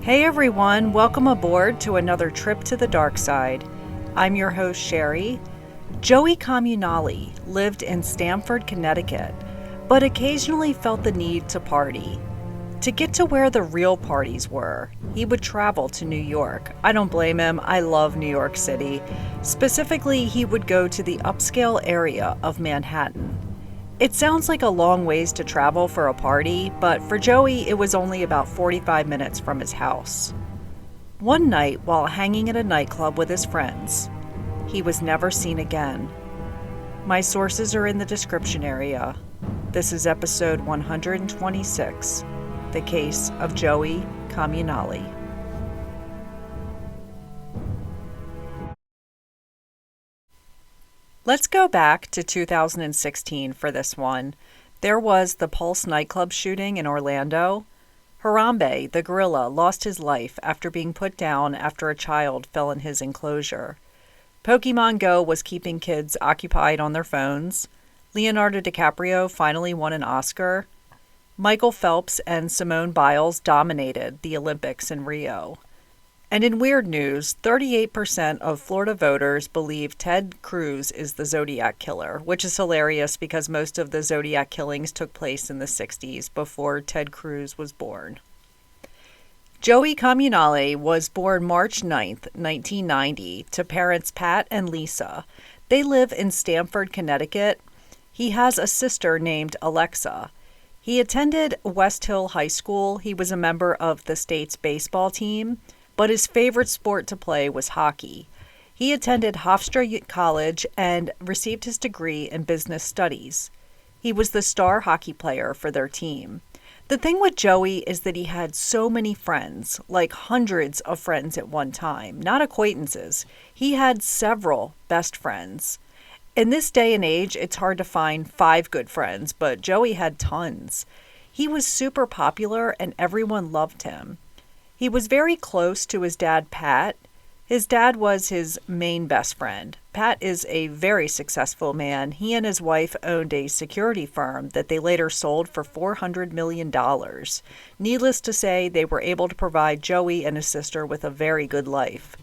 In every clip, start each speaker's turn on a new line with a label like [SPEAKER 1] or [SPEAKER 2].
[SPEAKER 1] Hey everyone, welcome aboard to another trip to the dark side. I'm your host Sherry. Joey Comunale lived in Stamford, Connecticut, but occasionally felt the need to party. To get to where the real parties were, he would travel to New York. I don't blame him, I love New York City. Specifically, he would go to the upscale area of Manhattan. It sounds like a long ways to travel for a party, but for Joey, it was only about 45 minutes from his house. One night, while hanging at a nightclub with his friends, he was never seen again. My sources are in the description area. This is episode 126, The Case of Joey Comunale. Let's go back to 2016 for this one. There was the Pulse nightclub shooting in Orlando. Harambe, the gorilla, lost his life after being put down after a child fell in his enclosure. Pokemon Go was keeping kids occupied on their phones. Leonardo DiCaprio finally won an Oscar. Michael Phelps and Simone Biles dominated the Olympics in Rio. And in weird news, 38% of Florida voters believe Ted Cruz is the Zodiac killer, which is hilarious because most of the Zodiac killings took place in the 60s before Ted Cruz was born. Joey Comunale was born March 9th, 1990, to parents Pat and Lisa. They live in Stamford, Connecticut. He has a sister named Alexa. He attended West Hill High School. He was a member of the state's baseball team, but his favorite sport to play was hockey. He attended Hofstra College and received his degree in business studies. He was the star hockey player for their team. The thing with Joey is that he had so many friends, like hundreds of friends at one time, not acquaintances. He had several best friends. In this day and age, it's hard to find 5 good friends, but Joey had tons. He was super popular and everyone loved him. He was very close to his dad, Pat. His dad was his main best friend. Pat is a very successful man. He and his wife owned a security firm that they later sold for $400 million. Needless to say, they were able to provide Joey and his sister with a very good life.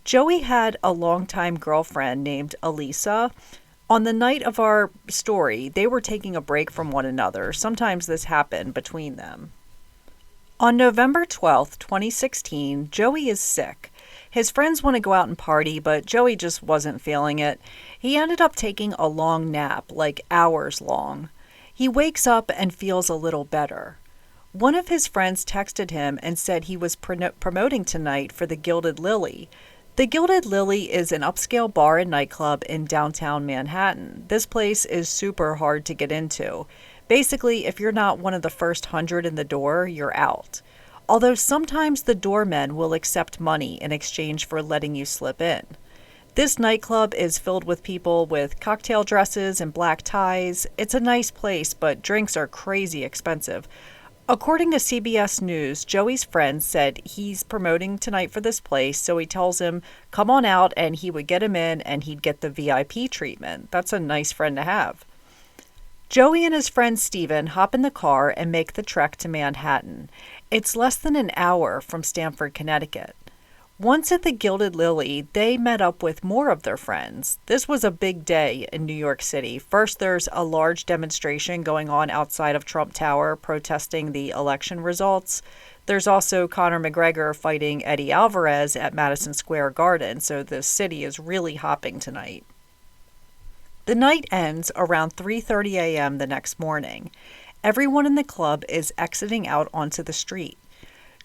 [SPEAKER 1] Joey had a longtime girlfriend named Elisa. On the night of our story, they were taking a break from one another. Sometimes this happened between them. On November 12th, 2016, Joey is sick. His friends want to go out and party, but Joey just wasn't feeling it. He ended up taking a long nap, like hours long. He wakes up and feels a little better. One of his friends texted him and said he was promoting tonight for the Gilded Lily. The Gilded Lily is an upscale bar and nightclub in downtown Manhattan. This place is super hard to get into. Basically, if you're not one of the first 100 in the door, you're out. Although sometimes the doormen will accept money in exchange for letting you slip in. This nightclub is filled with people with cocktail dresses and black ties. It's a nice place, but drinks are crazy expensive. According to CBS News, Joey's friend said he's promoting tonight for this place, so he tells him, come on out, and he would get him in and he'd get the VIP treatment. That's a nice friend to have. Joey and his friend Steven hop in the car and make the trek to Manhattan. It's less than an hour from Stamford, Connecticut. Once at the Gilded Lily, they met up with more of their friends. This was a big day in New York City. First, there's a large demonstration going on outside of Trump Tower protesting the election results. There's also Conor McGregor fighting Eddie Alvarez at Madison Square Garden, so the city is really hopping tonight. The night ends around 3:30 a.m. the next morning. Everyone in the club is exiting out onto the street.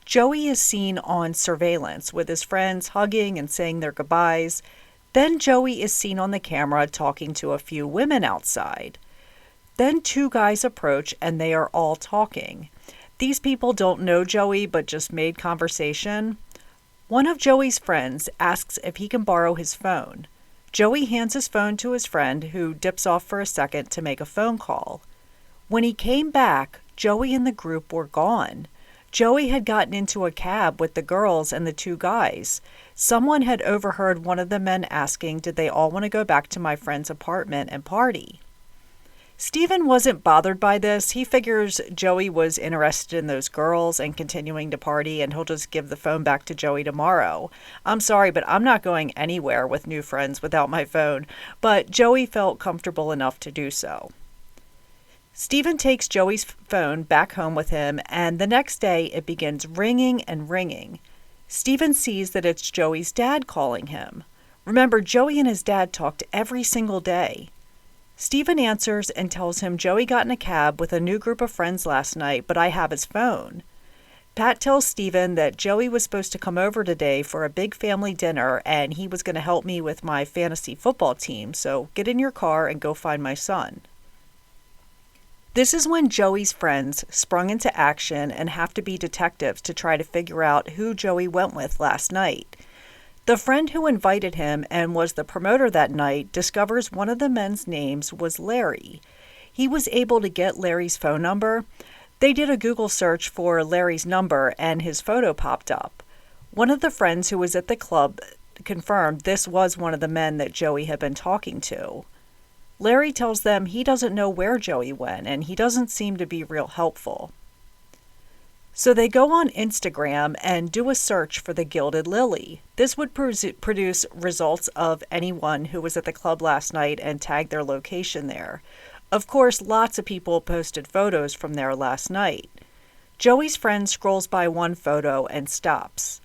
[SPEAKER 1] Joey is seen on surveillance with his friends hugging and saying their goodbyes. Then Joey is seen on the camera talking to a few women outside. Then 2 guys approach and they are all talking. These people don't know Joey but just made conversation. One of Joey's friends asks if he can borrow his phone. Joey hands his phone to his friend, who dips off for a second to make a phone call. When he came back, Joey and the group were gone. Joey had gotten into a cab with the girls and the 2 guys. Someone had overheard one of the men asking, did they all want to go back to my friend's apartment and party? Stephen wasn't bothered by this. He figures Joey was interested in those girls and continuing to party, and he'll just give the phone back to Joey tomorrow. I'm sorry, but I'm not going anywhere with new friends without my phone. But Joey felt comfortable enough to do so. Stephen takes Joey's phone back home with him, and the next day it begins ringing and ringing. Stephen sees that it's Joey's dad calling him. Remember, Joey and his dad talked every single day. Stephen answers and tells him Joey got in a cab with a new group of friends last night, but I have his phone. Pat tells Stephen that Joey was supposed to come over today for a big family dinner, and he was going to help me with my fantasy football team, so get in your car and go find my son. This is when Joey's friends sprung into action and have to be detectives to try to figure out who Joey went with last night. The friend who invited him and was the promoter that night discovers one of the men's names was Larry. He was able to get Larry's phone number. They did a Google search for Larry's number and his photo popped up. One of the friends who was at the club confirmed this was one of the men that Joey had been talking to. Larry tells them he doesn't know where Joey went and he doesn't seem to be real helpful. So they go on Instagram and do a search for the Gilded Lily. This would produce results of anyone who was at the club last night and tag their location there. Of course, lots of people posted photos from there last night. Joey's friend scrolls by one photo and stops.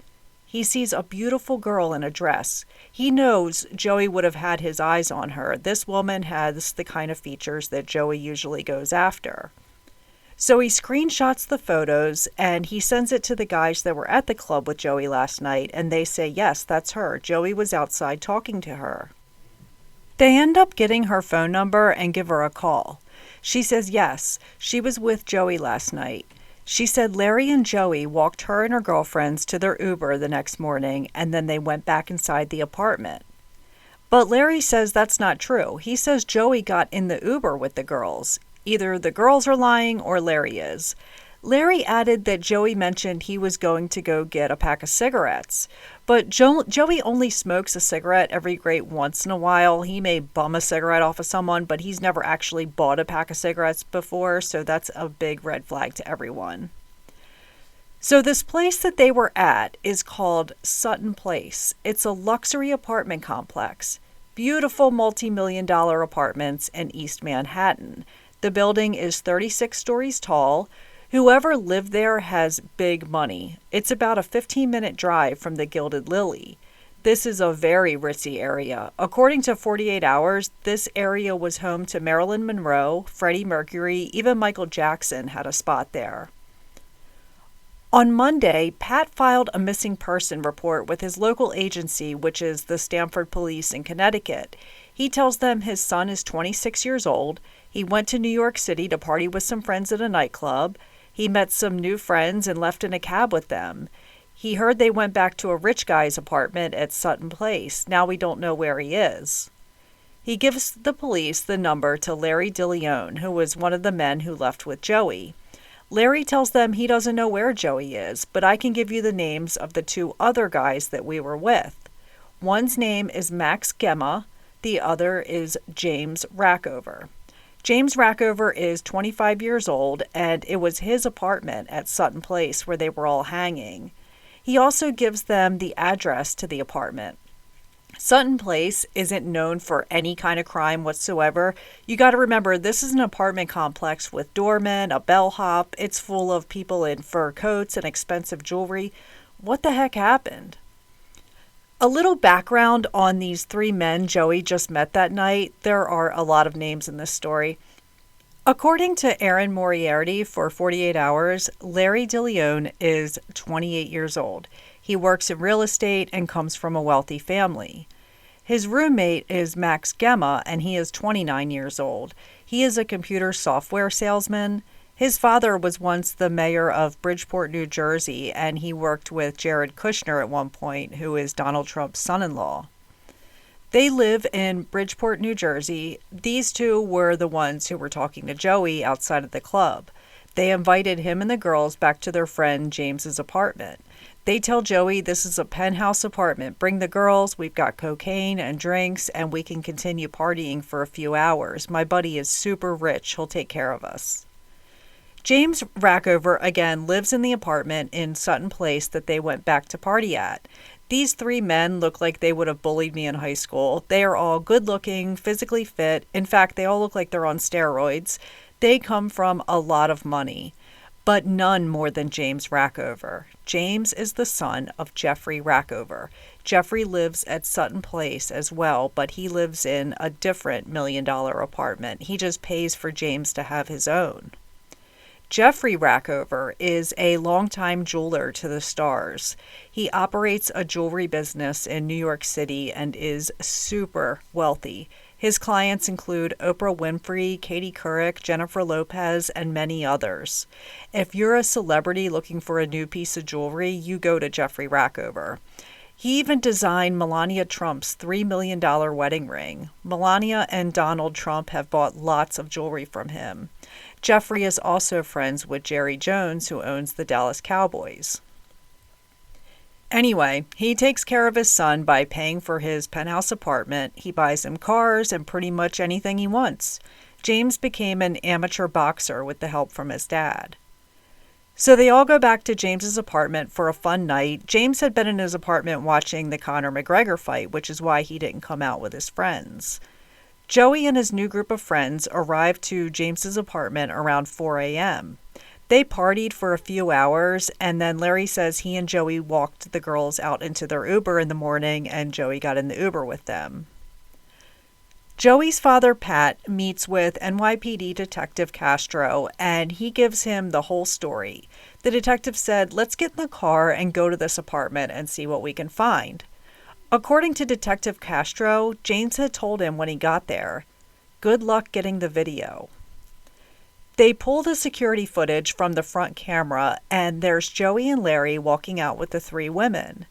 [SPEAKER 1] He sees a beautiful girl in a dress. He knows Joey would have had his eyes on her. This woman has the kind of features that Joey usually goes after. So he screenshots the photos and he sends it to the guys that were at the club with Joey last night, and they say, yes, that's her. Joey was outside talking to her. They end up getting her phone number and give her a call. She says yes, she was with Joey last night. She said Larry and Joey walked her and her girlfriends to their Uber the next morning, and then they went back inside the apartment. But Larry says that's not true. He says Joey got in the Uber with the girls. Either the girls are lying or Larry is. Larry added that Joey mentioned he was going to go get a pack of cigarettes. But Joey only smokes a cigarette every great once in a while. He may bum a cigarette off of someone, but he's never actually bought a pack of cigarettes before, so that's a big red flag to everyone. So this place that they were at is called Sutton Place. It's a luxury apartment complex. Beautiful multi-million-dollar apartments in East Manhattan. The building is 36 stories tall. Whoever lived there has big money. It's about a 15-minute drive from the Gilded Lily. This is a very ritzy area. According to 48 Hours, this area was home to Marilyn Monroe, Freddie Mercury, even Michael Jackson had a spot there. On Monday, Pat filed a missing person report with his local agency, which is the Stamford Police in Connecticut. He tells them his son is 26 years old. He went to New York City to party with some friends at a nightclub. He met some new friends and left in a cab with them. He heard they went back to a rich guy's apartment at Sutton Place. Now we don't know where he is. He gives the police the number to Larry DeLeon, who was one of the men who left with Joey. Larry tells them he doesn't know where Joey is, but I can give you the names of the two other guys that we were with. One's name is Max Gemma. The other is James Rackover. James Rackover is 25 years old, and it was his apartment at Sutton Place where they were all hanging. He also gives them the address to the apartment. Sutton Place isn't known for any kind of crime whatsoever. You got to remember, this is an apartment complex with doormen, a bellhop. It's full of people in fur coats and expensive jewelry. What the heck happened? A little background on these three men Joey just met that night. There are a lot of names in this story. According to Aaron Moriarty for 48 Hours, Larry DeLeon is 28 years old. He works in real estate and comes from a wealthy family. His roommate is Max Gemma, and he is 29 years old. He is a computer software salesman. His father was once the mayor of Bridgeport, New Jersey, and he worked with Jared Kushner at one point, who is Donald Trump's son-in-law. They live in Bridgeport, New Jersey. These two were the ones who were talking to Joey outside of the club. They invited him and the girls back to their friend James's apartment. They tell Joey this is a penthouse apartment. Bring the girls, we've got cocaine and drinks, and we can continue partying for a few hours. My buddy is super rich. He'll take care of us. James Rackover, again, lives in the apartment in Sutton Place that they went back to party at. These three men look like they would have bullied me in high school. They are all good-looking, physically fit. In fact, they all look like they're on steroids. They come from a lot of money, but none more than James Rackover. James is the son of Jeffrey Rackover. Jeffrey lives at Sutton Place as well, but he lives in a different $1 million apartment. He just pays for James to have his own. Jeffrey Rackover is a longtime jeweler to the stars. He operates a jewelry business in New York City and is super wealthy. His clients include Oprah Winfrey, Katie Couric, Jennifer Lopez, and many others. If you're a celebrity looking for a new piece of jewelry, you go to Jeffrey Rackover. He even designed Melania Trump's $3 million wedding ring. Melania and Donald Trump have bought lots of jewelry from him. Jeffrey is also friends with Jerry Jones, who owns the Dallas Cowboys. Anyway, he takes care of his son by paying for his penthouse apartment. He buys him cars and pretty much anything he wants. James became an amateur boxer with the help from his dad. So they all go back to James's apartment for a fun night. James had been in his apartment watching the Conor McGregor fight, which is why he didn't come out with his friends. Joey and his new group of friends arrived to James's apartment around 4 a.m. They partied for a few hours, and then Larry says he and Joey walked the girls out into their Uber in the morning, and Joey got in the Uber with them. Joey's father, Pat, meets with NYPD Detective Castro, and he gives him the whole story. The detective said, "Let's get in the car and go to this apartment and see what we can find." According to Detective Castro, James had told him when he got there, "Good luck getting the video." They pull the security footage from the front camera, and there's Joey and Larry walking out with the three women.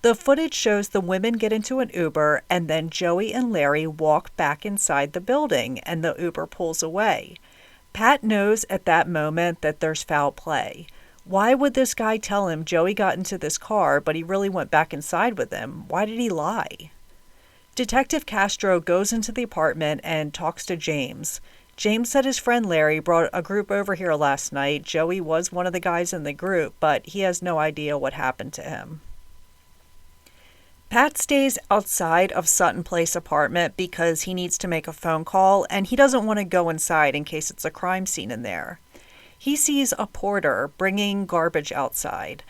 [SPEAKER 1] The footage shows the women get into an Uber, and then Joey and Larry walk back inside the building, and the Uber pulls away. Pat knows at that moment that there's foul play. Why would this guy tell him Joey got into this car, but he really went back inside with him? Why did he lie? Detective Castro goes into the apartment and talks to James. James said his friend Larry brought a group over here last night. Joey was one of the guys in the group, but he has no idea what happened to him. Pat stays outside of Sutton Place apartment because he needs to make a phone call, and he doesn't want to go inside in case it's a crime scene in there. He sees a porter bringing garbage outside.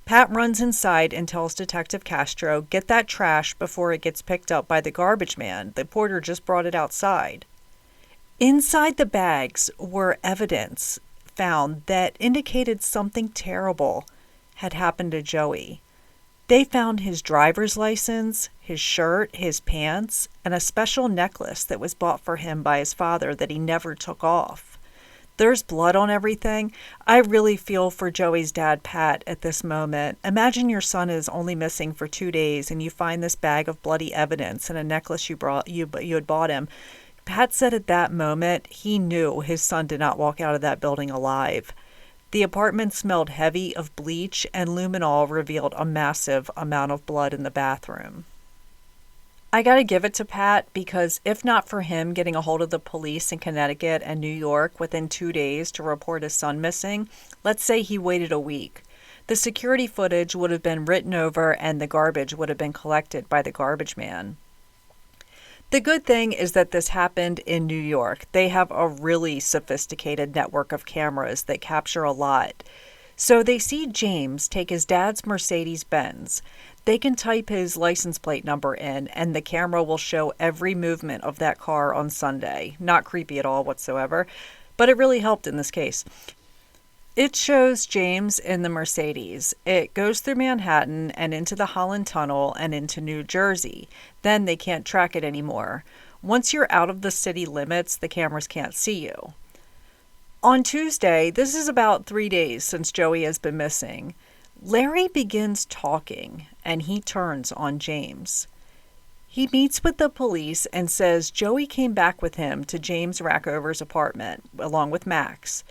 [SPEAKER 1] Pat runs inside and tells Detective Castro, "Get that trash before it gets picked up by the garbage man. The porter just brought it outside." Inside the bags were evidence found that indicated something terrible had happened to Joey. They found his driver's license, his shirt, his pants, and a special necklace that was bought for him by his father that he never took off. There's blood on everything. I really feel for Joey's dad, Pat, at this moment. Imagine your son is only missing for 2 days and you find this bag of bloody evidence and a necklace you had bought him. Pat said at that moment he knew his son did not walk out of that building alive. The apartment smelled heavy of bleach, and luminol revealed a massive amount of blood in the bathroom. I gotta give it to Pat, because if not for him getting a hold of the police in Connecticut and New York within 2 days to report his son missing, let's say he waited a week, the security footage would have been written over and the garbage would have been collected by the garbage man. The good thing is that this happened in New York. They have a really sophisticated network of cameras that capture a lot. So they see James take his dad's Mercedes-Benz. They can type his license plate number in, and the camera will show every movement of that car on Sunday. Not creepy at all whatsoever, but it really helped in this case. It shows James in the Mercedes. It goes through Manhattan and into the Holland Tunnel and into New Jersey. Then they can't track it anymore. Once you're out of the city limits, the cameras can't see you. On Tuesday, this is about 3 days since Joey has been missing, Larry begins talking, and he turns on James. He meets with the police and says Joey came back with him to James Rackover's apartment, along with Max.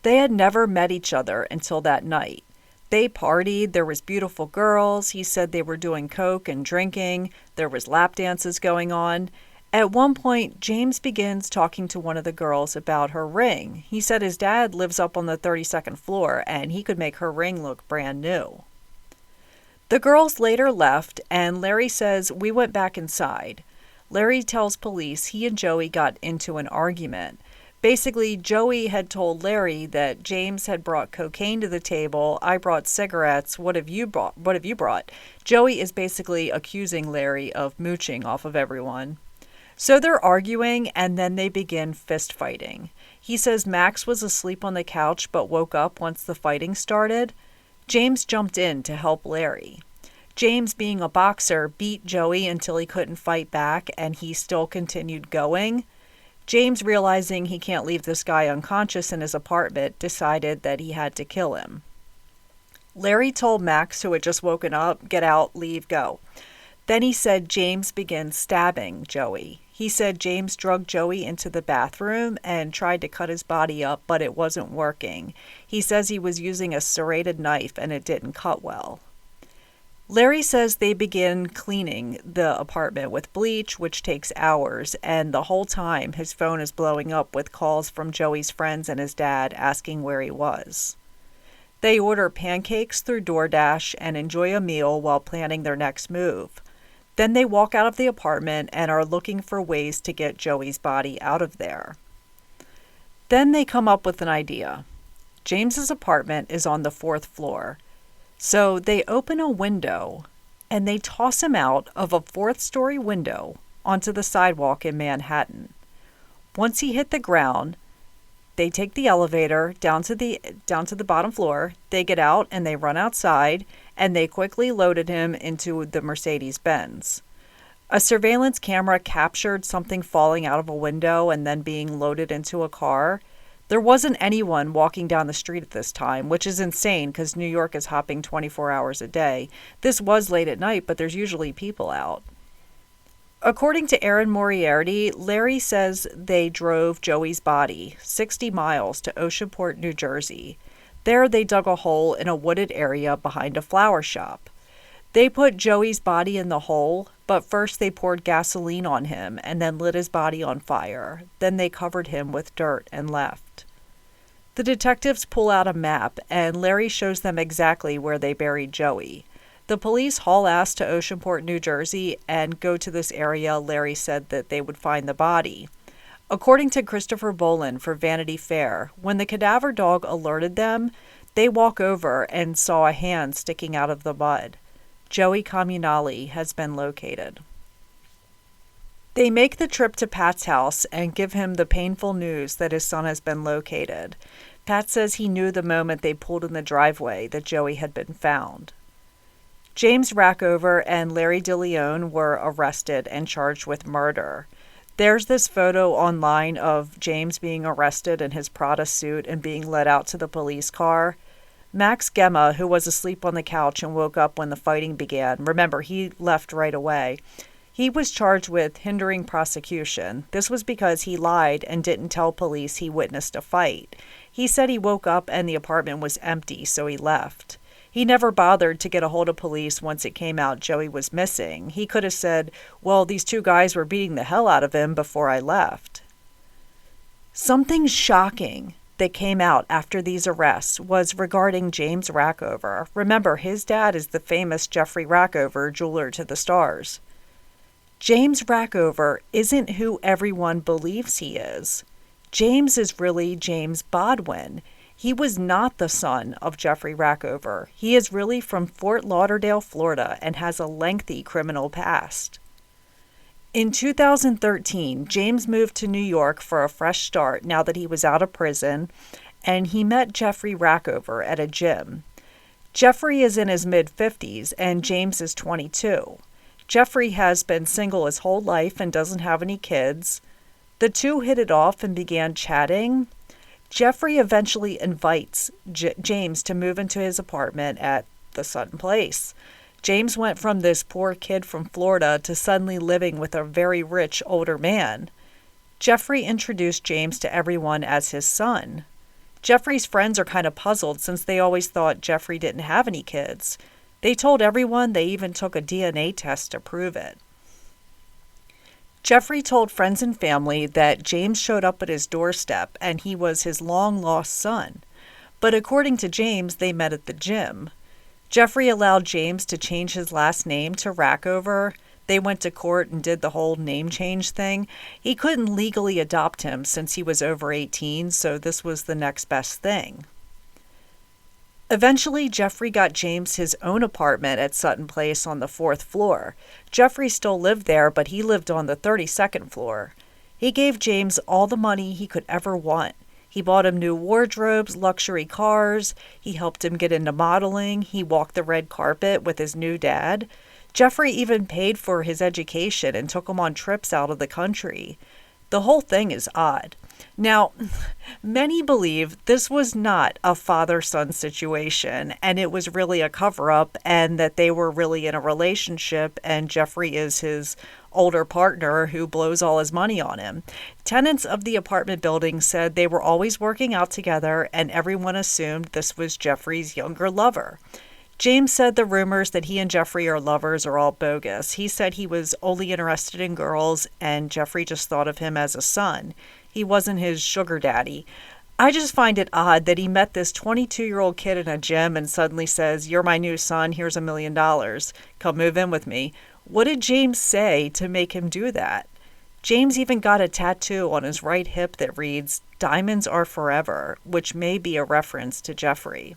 [SPEAKER 1] They had never met each other until that night. They partied, there was beautiful girls, he said they were doing coke and drinking, there was lap dances going on. At one point, James begins talking to one of the girls about her ring. He said his dad lives up on the 32nd floor and he could make her ring look brand new. The girls later left and Larry says, "We went back inside." Larry tells police he and Joey got into an argument. Basically, Joey had told Larry that James had brought cocaine to the table. I brought cigarettes. What have you brought? What have you brought? Joey is basically accusing Larry of mooching off of everyone. So they're arguing and then they begin fist fighting. He says Max was asleep on the couch but woke up once the fighting started. James jumped in to help Larry. James, being a boxer, beat Joey until he couldn't fight back and he still continued going. James, realizing he can't leave this guy unconscious in his apartment, decided that he had to kill him. Larry told Max, who had just woken up, "Get out, leave, go." Then he said James began stabbing Joey. He said James drugged Joey into the bathroom and tried to cut his body up, but it wasn't working. He says he was using a serrated knife and it didn't cut well. Larry says they begin cleaning the apartment with bleach, which takes hours, and the whole time his phone is blowing up with calls from Joey's friends and his dad asking where he was. They order pancakes through DoorDash and enjoy a meal while planning their next move. Then they walk out of the apartment and are looking for ways to get Joey's body out of there. Then they come up with an idea. James's apartment is on the 4th floor. So they open a window and they toss him out of a 4th-story window onto the sidewalk in Manhattan. Once he hit the ground, they take the elevator down to the bottom floor. They get out and they run outside and they quickly loaded him into the Mercedes-Benz. A surveillance camera captured something falling out of a window and then being loaded into a car. There wasn't anyone walking down the street at this time, which is insane because New York is hopping 24 hours a day. This was late at night, but there's usually people out. According to Aaron Moriarty, Larry says they drove Joey's body 60 miles to Oceanport, New Jersey. There they dug a hole in a wooded area behind a flower shop. They put Joey's body in the hole, but first they poured gasoline on him and then lit his body on fire. Then they covered him with dirt and left. The detectives pull out a map and Larry shows them exactly where they buried Joey. The police haul ass to Oceanport, New Jersey and go to this area Larry said that they would find the body. According to Christopher Boland for Vanity Fair, when the cadaver dog alerted them, they walk over and saw a hand sticking out of the mud. Joey Comunale has been located. They make the trip to Pat's house and give him the painful news that his son has been located. Pat says he knew the moment they pulled in the driveway that Joey had been found. James Rackover and Larry DeLeon were arrested and charged with murder. There's this photo online of James being arrested in his Prada suit and being led out to the police car. Max Gemma, who was asleep on the couch and woke up when the fighting began, remember, he left right away. He was charged with hindering prosecution. This was because he lied and didn't tell police he witnessed a fight. He said he woke up and the apartment was empty, so he left. He never bothered to get a hold of police once it came out Joey was missing. He could have said, well, these two guys were beating the hell out of him before I left. Something shocking that came out after these arrests was regarding James Rackover. Remember, his dad is the famous Jeffrey Rackover, jeweler to the stars. James Rackover isn't who everyone believes he is. James is really James Bodwin. He was not the son of Jeffrey Rackover. He is really from Fort Lauderdale, Florida, and has a lengthy criminal past. In 2013, James moved to New York for a fresh start now that he was out of prison, and he met Jeffrey Rackover at a gym. Jeffrey is in his mid-50s, and James is 22. Jeffrey has been single his whole life and doesn't have any kids. The two hit it off and began chatting. Jeffrey eventually invites James to move into his apartment at the Sutton Place. James went from this poor kid from Florida to suddenly living with a very rich older man. Jeffrey introduced James to everyone as his son. Jeffrey's friends are kind of puzzled since they always thought Jeffrey didn't have any kids. They told everyone, they even took a DNA test to prove it. Jeffrey told friends and family that James showed up at his doorstep and he was his long-lost son. But according to James, they met at the gym. Jeffrey allowed James to change his last name to Rackover. They went to court and did the whole name change thing. He couldn't legally adopt him since he was over 18, so this was the next best thing. Eventually, Jeffrey got James his own apartment at Sutton Place on the 4th floor. Jeffrey still lived there, but he lived on the 32nd floor. He gave James all the money he could ever want. He bought him new wardrobes, luxury cars. He helped him get into modeling. He walked the red carpet with his new dad. Jeffrey even paid for his education and took him on trips out of the country. The whole thing is odd. Now, many believe this was not a father-son situation, and it was really a cover-up, and that they were really in a relationship, and Jeffrey is his older partner who blows all his money on him. Tenants of the apartment building said they were always working out together, and everyone assumed this was Jeffrey's younger lover. James said the rumors that he and Jeffrey are lovers are all bogus. He said he was only interested in girls, and Jeffrey just thought of him as a son. He wasn't his sugar daddy. I just find it odd that he met this 22-year-old kid in a gym and suddenly says, "You're my new son, here's $1 million. Come move in with me." What did James say to make him do that? James even got a tattoo on his right hip that reads, "Diamonds are forever," which may be a reference to Jeffrey.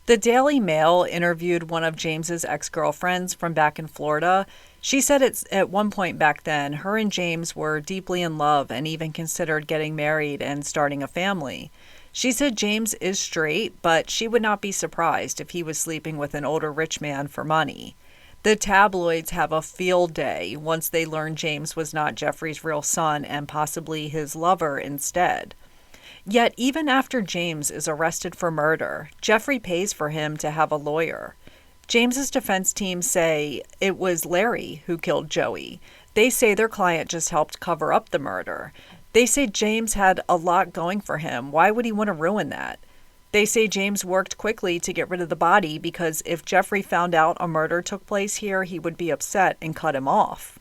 [SPEAKER 1] The Daily Mail interviewed one of James's ex-girlfriends from back in Florida. She said at one point back then, her and James were deeply in love and even considered getting married and starting a family. She said James is straight, but she would not be surprised if he was sleeping with an older rich man for money. The tabloids have a field day once they learn James was not Jeffrey's real son and possibly his lover instead. Yet even after James is arrested for murder, Jeffrey pays for him to have a lawyer. James's defense team say it was Larry who killed Joey. They say their client just helped cover up the murder. They say James had a lot going for him. Why would he want to ruin that? They say James worked quickly to get rid of the body because if Jeffrey found out a murder took place here, he would be upset and cut him off.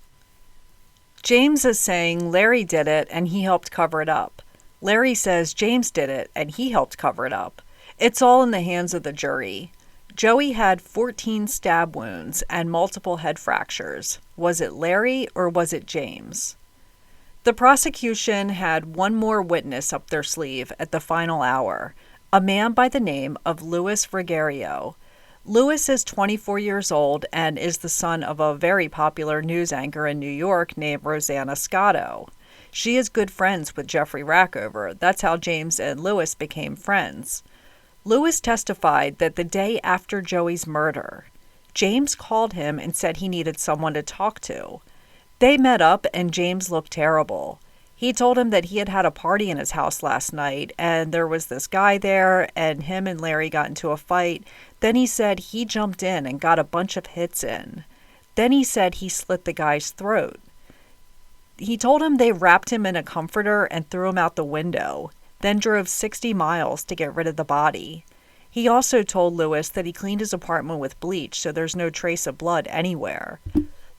[SPEAKER 1] James is saying Larry did it and he helped cover it up. Larry says James did it and he helped cover it up. It's all in the hands of the jury. Joey had 14 stab wounds and multiple head fractures. Was it Larry or was it James? The prosecution had one more witness up their sleeve at the final hour, a man by the name of Louis Ruggiero. Louis is 24 years old and is the son of a very popular news anchor in New York named Rosanna Scotto. She is good friends with Jeffrey Rackover. That's how James and Louis became friends. Louis testified that the day after Joey's murder, James called him and said he needed someone to talk to. They met up and James looked terrible. He told him that he had had a party in his house last night and there was this guy there and him and Larry got into a fight. Then he said he jumped in and got a bunch of hits in. Then he said he slit the guy's throat. He told him they wrapped him in a comforter and threw him out the window, then drove 60 miles to get rid of the body. He also told Louis that he cleaned his apartment with bleach so there's no trace of blood anywhere.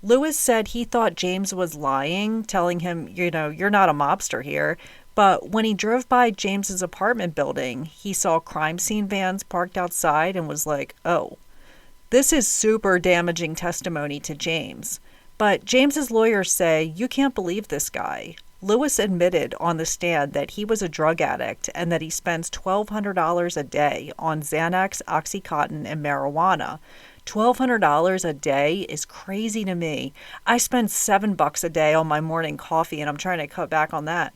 [SPEAKER 1] Louis said he thought James was lying, telling him, you're not a mobster here. But when he drove by James's apartment building, he saw crime scene vans parked outside and was like, oh. This is super damaging testimony to James. But James's lawyers say, you can't believe this guy. Louis admitted on the stand that he was a drug addict and that he spends $1,200 a day on Xanax, Oxycontin, and marijuana. $1,200 a day is crazy to me. I spend $7 a day on my morning coffee and I'm trying to cut back on that.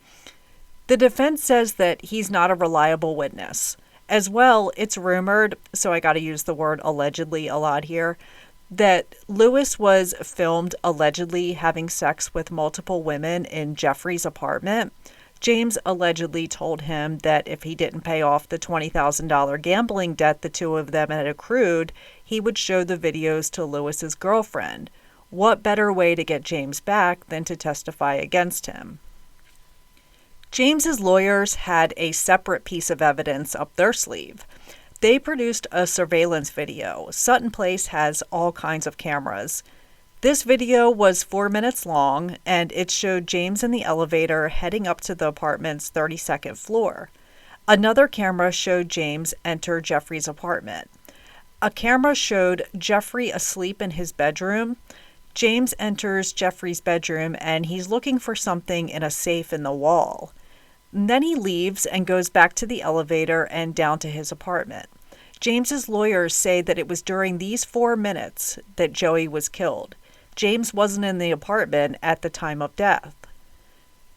[SPEAKER 1] The defense says that he's not a reliable witness. As well, it's rumored, so I got to use the word allegedly a lot here, that Louis was filmed allegedly having sex with multiple women in Jeffrey's apartment. James allegedly told him that if he didn't pay off the $20,000 gambling debt the two of them had accrued, he would show the videos to Louis's girlfriend. What better way to get James back than to testify against him? James's lawyers had a separate piece of evidence up their sleeve. They produced a surveillance video. Sutton Place has all kinds of cameras. This video was 4 minutes long, and it showed James in the elevator heading up to the apartment's 32nd floor. Another camera showed James enter Jeffrey's apartment. A camera showed Jeffrey asleep in his bedroom. James enters Jeffrey's bedroom, and he's looking for something in a safe in the wall. And then he leaves and goes back to the elevator and down to his apartment. James's lawyers say that it was during these 4 minutes that Joey was killed. James wasn't in the apartment at the time of death.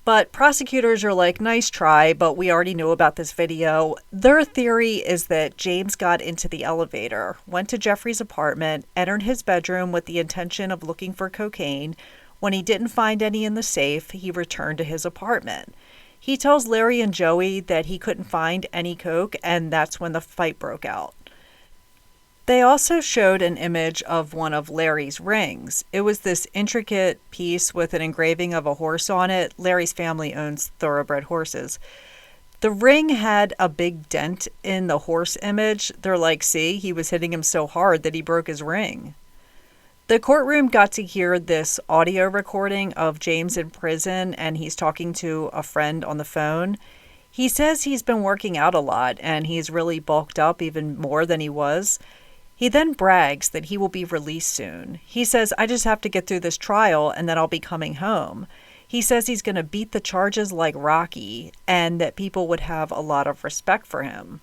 [SPEAKER 1] But prosecutors are like, nice try, but we already knew about this video. Their theory is that James got into the elevator, went to Jeffrey's apartment, entered his bedroom with the intention of looking for cocaine. When he didn't find any in the safe, he returned to his apartment. He tells Larry and Joey that he couldn't find any coke, and that's when the fight broke out. They also showed an image of one of Larry's rings. It was this intricate piece with an engraving of a horse on it. Larry's family owns thoroughbred horses. The ring had a big dent in the horse image. They're like, see, he was hitting him so hard that he broke his ring. The courtroom got to hear this audio recording of James in prison, and he's talking to a friend on the phone. He says he's been working out a lot, and he's really bulked up even more than he was. He then brags that he will be released soon. He says, I just have to get through this trial and then I'll be coming home. He says he's going to beat the charges like Rocky and that people would have a lot of respect for him.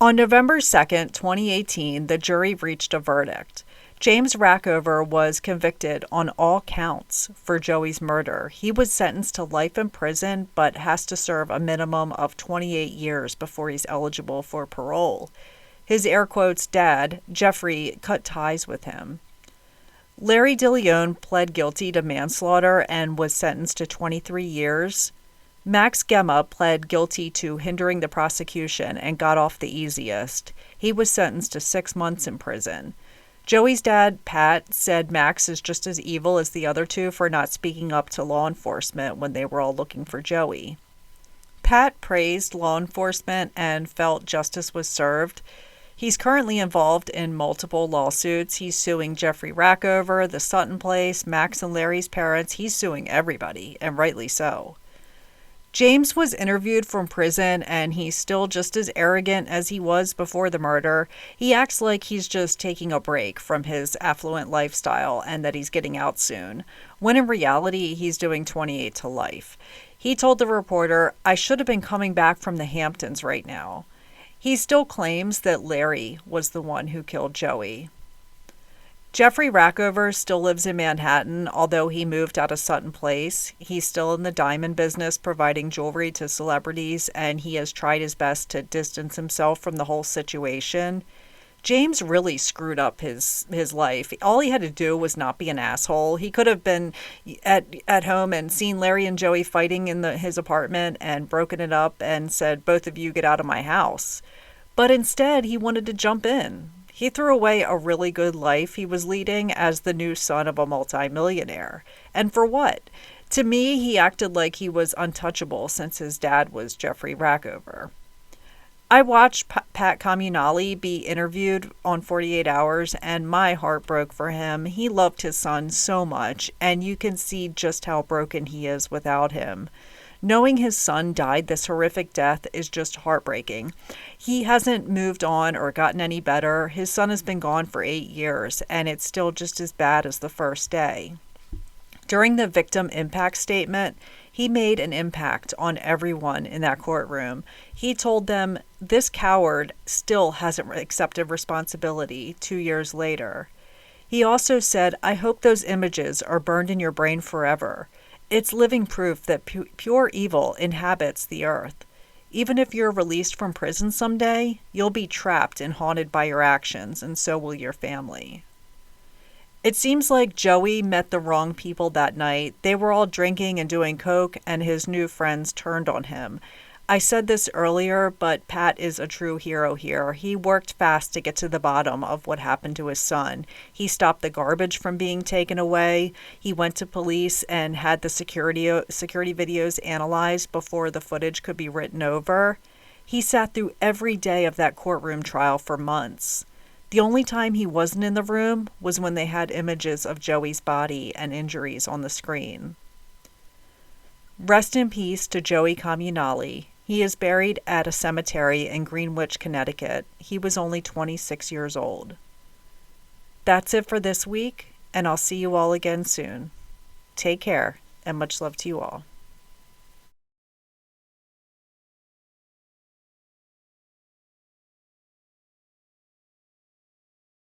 [SPEAKER 1] On November 2nd, 2018, the jury reached a verdict. James Rackover was convicted on all counts for Joey's murder. He was sentenced to life in prison but has to serve a minimum of 28 years before he's eligible for parole. His air quotes dad, Jeffrey, cut ties with him. Larry DeLeon pled guilty to manslaughter and was sentenced to 23 years. Max Gemma pled guilty to hindering the prosecution and got off the easiest. He was sentenced to 6 months in prison. Joey's dad, Pat, said Max is just as evil as the other two for not speaking up to law enforcement when they were all looking for Joey. Pat praised law enforcement and felt justice was served. He's currently involved in multiple lawsuits. He's suing Jeffrey Rackover, the Sutton Place, Max and Larry's parents. He's suing everybody, and rightly so. James was interviewed from prison, and he's still just as arrogant as he was before the murder. He acts like he's just taking a break from his affluent lifestyle and that he's getting out soon, when in reality, he's doing 28 to life. He told the reporter, I should have been coming back from the Hamptons right now. He still claims that Larry was the one who killed Joey. Jeffrey Rackover still lives in Manhattan, although he moved out of Sutton Place. He's still in the diamond business, providing jewelry to celebrities, and he has tried his best to distance himself from the whole situation. James really screwed up his life. All he had to do was not be an asshole. He could have been at home and seen Larry and Joey fighting in his apartment and broken it up and said, both of you get out of my house. But instead, he wanted to jump in. He threw away a really good life he was leading as the new son of a multimillionaire. And for what? To me, he acted like he was untouchable since his dad was Jeffrey Rackover. I watched Pat Comunale be interviewed on 48 Hours, and my heart broke for him. He loved his son so much, and you can see just how broken he is without him. Knowing his son died this horrific death is just heartbreaking. He hasn't moved on or gotten any better. His son has been gone for 8 years, and it's still just as bad as the first day. During the victim impact statement, he made an impact on everyone in that courtroom. He told them, this coward still hasn't accepted responsibility 2 years later. He also said, I hope those images are burned in your brain forever. It's living proof that pure evil inhabits the earth. Even if you're released from prison someday, you'll be trapped and haunted by your actions, and so will your family. It seems like Joey met the wrong people that night. They were all drinking and doing coke, and his new friends turned on him. I said this earlier, but Pat is a true hero here. He worked fast to get to the bottom of what happened to his son. He stopped the garbage from being taken away. He went to police and had the security videos analyzed before the footage could be written over. He sat through every day of that courtroom trial for months. The only time he wasn't in the room was when they had images of Joey's body and injuries on the screen. Rest in peace to Joey Comunale. He is buried at a cemetery in Greenwich, Connecticut. He was only 26 years old. That's it for this week, and I'll see you all again soon. Take care, and much love to you all.